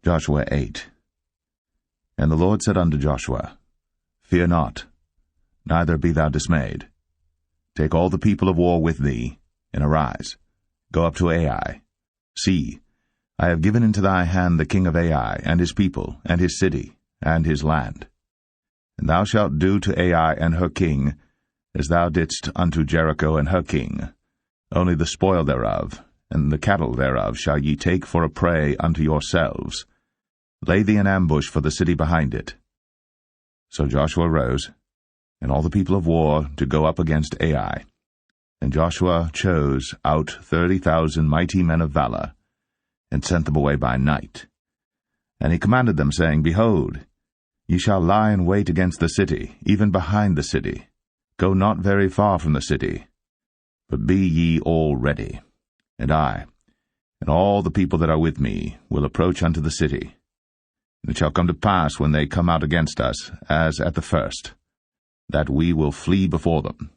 Joshua 8. And the Lord said unto Joshua, Fear not, neither be thou dismayed. Take all the people of war with thee, and arise, go up to Ai. See, I have given into thy hand the king of Ai, and his people, and his city, and his land. And thou shalt do to Ai and her king, as thou didst unto Jericho and her king. Only the spoil thereof, and the cattle thereof shall ye take for a prey unto yourselves. Lay thee an ambush for the city behind it. So Joshua rose, and all the people of war, to go up against Ai. And Joshua chose out 30,000 mighty men of valor, and sent them away by night. And he commanded them, saying, Behold, ye shall lie in wait against the city, even behind the city. Go not very far from the city, but be ye all ready. And I, and all the people that are with me, will approach unto the city. And it shall come to pass, when they come out against us, as at the first, that we will flee before them.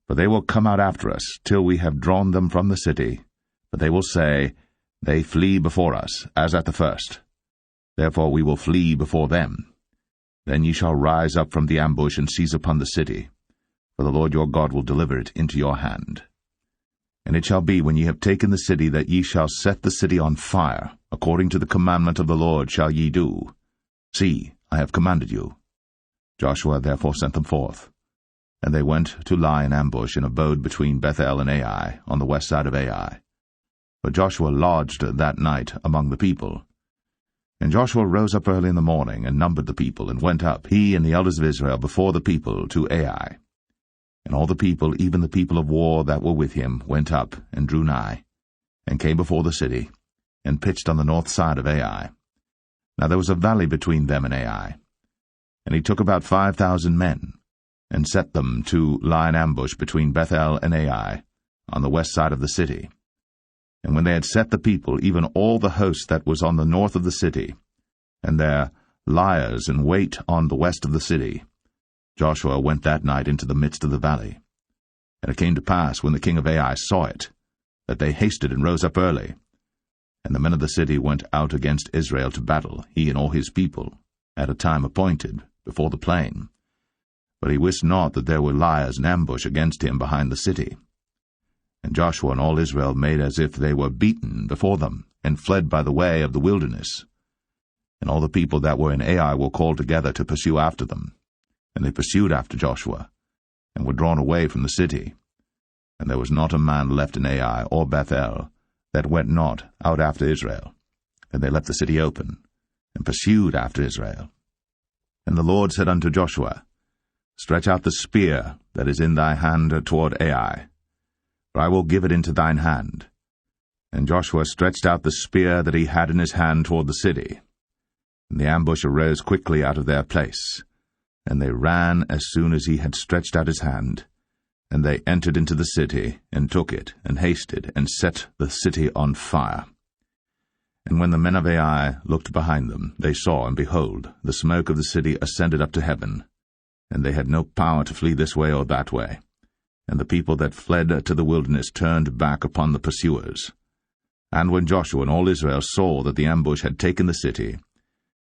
For they will come out after us, till we have drawn them from the city. But they will say, They flee before us, as at the first. Therefore we will flee before them. Then ye shall rise up from the ambush, and seize upon the city. For the Lord your God will deliver it into your hand. And it shall be, when ye have taken the city, that ye shall set the city on fire. According to the commandment of the Lord shall ye do. See, I have commanded you. Joshua therefore sent them forth. And they went to lie in ambush, and abode between Bethel and Ai, on the west side of Ai. But Joshua lodged that night among the people. And Joshua rose up early in the morning, and numbered the people, and went up, he and the elders of Israel, before the people, to Ai. And all the people, even the people of war that were with him, went up, and drew nigh, and came before the city, and pitched on the north side of Ai. Now there was a valley between them and Ai. And he took about 5,000 men, and set them to lie in ambush between Bethel and Ai, on the west side of the city. And when they had set the people, even all the host that was on the north of the city, and their liers in wait on the west of the city, Joshua went that night into the midst of the valley. And it came to pass, when the king of Ai saw it, that they hasted and rose up early. And the men of the city went out against Israel to battle, he and all his people, at a time appointed, before the plain. But he wist not that there were liers in ambush against him behind the city. And Joshua and all Israel made as if they were beaten before them, and fled by the way of the wilderness. And all the people that were in Ai were called together to pursue after them. And they pursued after Joshua, and were drawn away from the city. And there was not a man left in Ai or Bethel that went not out after Israel. And they left the city open, and pursued after Israel. And the Lord said unto Joshua, Stretch out the spear that is in thy hand toward Ai, for I will give it into thine hand. And Joshua stretched out the spear that he had in his hand toward the city. And the ambush arose quickly out of their place. And they ran as soon as he had stretched out his hand. And they entered into the city, and took it, and hasted, and set the city on fire. And when the men of Ai looked behind them, they saw, and behold, the smoke of the city ascended up to heaven. And they had no power to flee this way or that way. And the people that fled to the wilderness turned back upon the pursuers. And when Joshua and all Israel saw that the ambush had taken the city,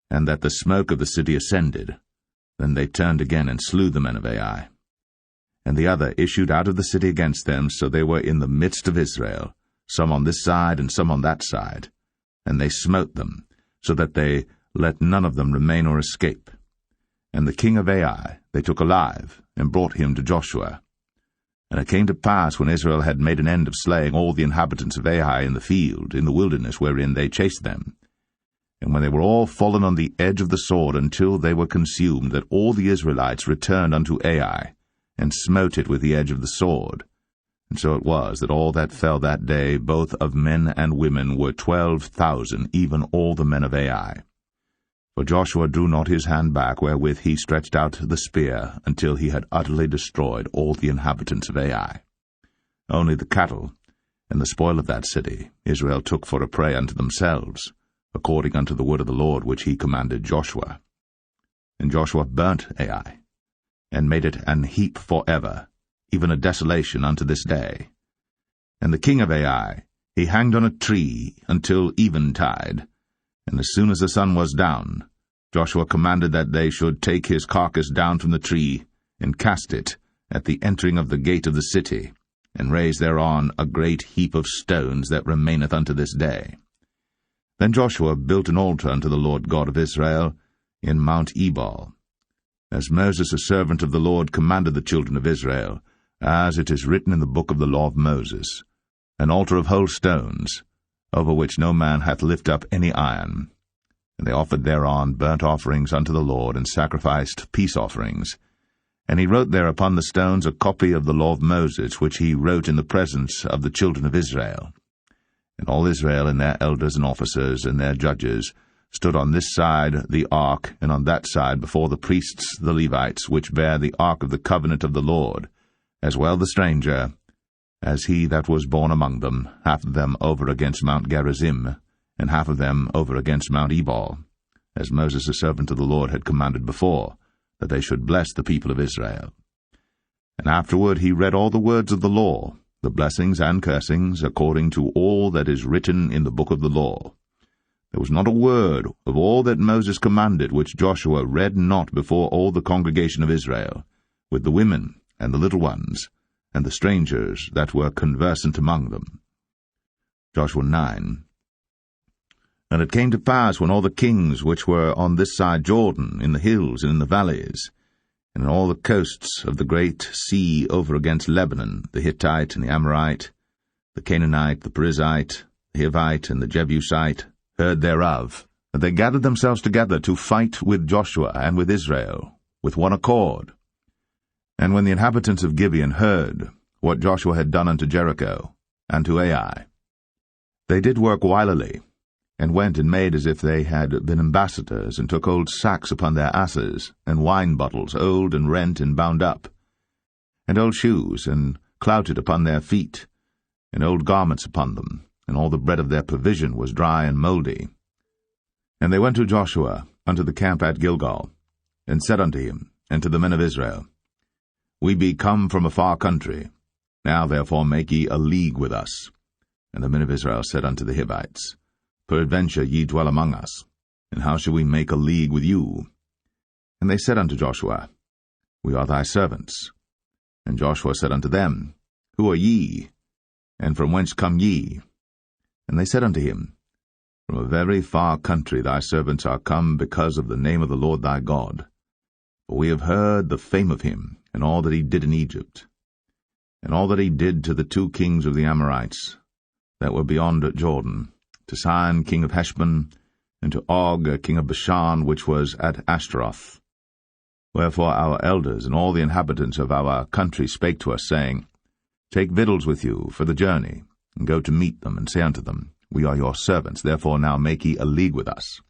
and that the smoke of the city ascended, then they turned again and slew the men of Ai. And the other issued out of the city against them, so they were in the midst of Israel, some on this side and some on that side. And they smote them, so that they let none of them remain or escape. And the king of Ai they took alive, and brought him to Joshua. And it came to pass, when Israel had made an end of slaying all the inhabitants of Ai in the field, in the wilderness wherein they chased them, and when they were all fallen on the edge of the sword until they were consumed, that all the Israelites returned unto Ai, and smote it with the edge of the sword. And so it was, that all that fell that day, both of men and women, were 12,000, even all the men of Ai. For Joshua drew not his hand back, wherewith he stretched out the spear, until he had utterly destroyed all the inhabitants of Ai. Only the cattle and the spoil of that city Israel took for a prey unto themselves, according unto the word of the Lord which he commanded Joshua. And Joshua burnt Ai, and made it an heap for ever, even a desolation unto this day. And the king of Ai he hanged on a tree until eventide, And as soon as the sun was down, Joshua commanded that they should take his carcass down from the tree, and cast it at the entering of the gate of the city, and raise thereon a great heap of stones that remaineth unto this day. Then Joshua built an altar unto the Lord God of Israel in Mount Ebal, as Moses a servant of the Lord commanded the children of Israel, as it is written in the book of the law of Moses, an altar of whole stones, over which no man hath lift up any iron. And they offered thereon burnt offerings unto the Lord, and sacrificed peace offerings. And he wrote there upon the stones a copy of the law of Moses, which he wrote in the presence of the children of Israel. And all Israel and their elders and officers and their judges stood on this side the ark, and on that side before the priests the Levites, which bear the ark of the covenant of the Lord, as well the stranger, as he that was born among them, half of them over against Mount Gerizim, and half of them over against Mount Ebal, as Moses the servant of the Lord had commanded before, that they should bless the people of Israel. And afterward he read all the words of the law, the blessings and cursings, according to all that is written in the book of the law. There was not a word of all that Moses commanded which Joshua read not before all the congregation of Israel, with the women and the little ones, and the strangers that were conversant among them. Joshua 9. And it came to pass, when all the kings which were on this side Jordan, in the hills and in the valleys, and in all the coasts of the great sea over against Lebanon, the Hittite and the Amorite, the Canaanite, the Perizzite, the Hivite, and the Jebusite, heard thereof, that they gathered themselves together to fight with Joshua and with Israel, with one accord. And when the inhabitants of Gibeon heard what Joshua had done unto Jericho and to Ai, they did work wilily, and went and made as if they had been ambassadors, and took old sacks upon their asses, and wine bottles old and rent and bound up, and old shoes, and clouted upon their feet, and old garments upon them, and all the bread of their provision was dry and mouldy. And they went to Joshua unto the camp at Gilgal, and said unto him, and to the men of Israel, We be come from a far country. Now therefore make ye a league with us. And the men of Israel said unto the Hivites, Peradventure ye dwell among us, and how shall we make a league with you? And they said unto Joshua, We are thy servants. And Joshua said unto them, Who are ye? And from whence come ye? And they said unto him, From a very far country thy servants are come, because of the name of the Lord thy God. For we have heard the fame of him, and all that he did in Egypt, and all that he did to the 2 kings of the Amorites, that were beyond Jordan, to Sihon king of Heshbon, and to Og king of Bashan, which was at Ashtaroth. Wherefore our elders and all the inhabitants of our country spake to us, saying, Take victuals with you for the journey, and go to meet them, and say unto them, We are your servants, therefore now make ye a league with us.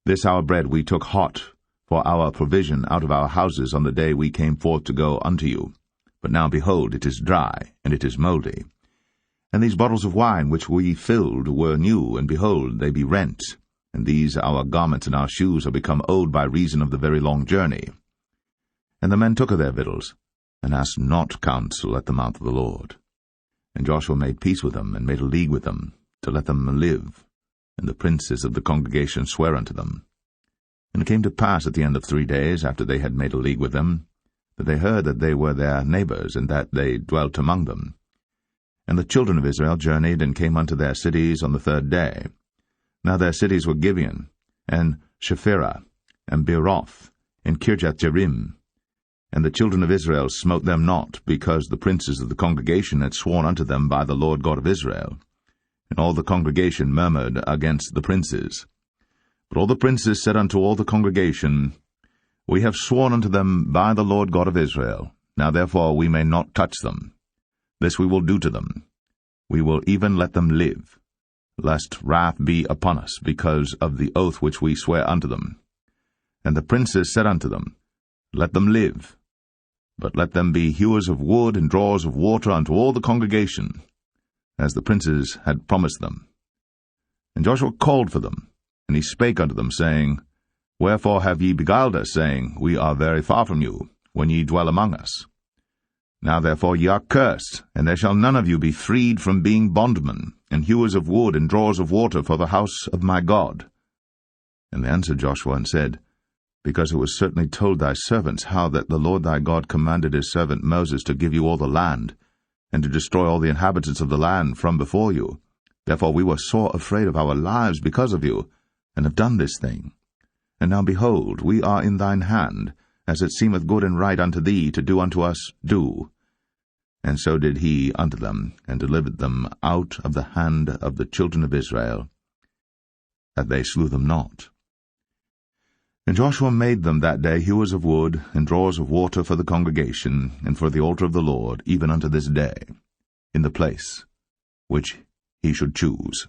This our bread we took hot for our provision out of our houses on the day we came forth to go unto you. But now behold, it is dry, and it is mouldy. And these bottles of wine which we filled were new, and behold, they be rent. And these our garments and our shoes are become old by reason of the very long journey. And the men took of their victuals, and asked not counsel at the mouth of the Lord. And Joshua made peace with them, and made a league with them, to let them live. And the princes of the congregation sware unto them. And it came to pass at the end of 3 days, after they had made a league with them, that they heard that they were their neighbors, and that they dwelt among them. And the children of Israel journeyed, and came unto their cities on the 3rd day. Now their cities were Gibeon, and Shephirah, and Beeroth, and Kirjath-jearim. And the children of Israel smote them not, because the princes of the congregation had sworn unto them by the Lord God of Israel. And all the congregation murmured against the princes. But all the princes said unto all the congregation, We have sworn unto them by the Lord God of Israel. Now therefore we may not touch them. This we will do to them. We will even let them live, lest wrath be upon us, because of the oath which we swear unto them. And the princes said unto them, Let them live, but let them be hewers of wood and drawers of water unto all the congregation, as the princes had promised them. And Joshua called for them, and he spake unto them, saying, Wherefore have ye beguiled us, saying, We are very far from you, when ye dwell among us? Now therefore ye are cursed, and there shall none of you be freed from being bondmen, and hewers of wood and drawers of water for the house of my God, And they answered Joshua and said, Because it was certainly told thy servants how that the Lord thy God commanded his servant Moses to give you all the land, and to destroy all the inhabitants of the land from before you. Therefore we were sore afraid of our lives because of you, and have done this thing. And now behold, we are in thine hand, as it seemeth good and right unto thee to do unto us, do. And so did he unto them, and delivered them out of the hand of the children of Israel, that they slew them not. And Joshua made them that day hewers of wood, and drawers of water for the congregation, and for the altar of the Lord, even unto this day, in the place which he should choose.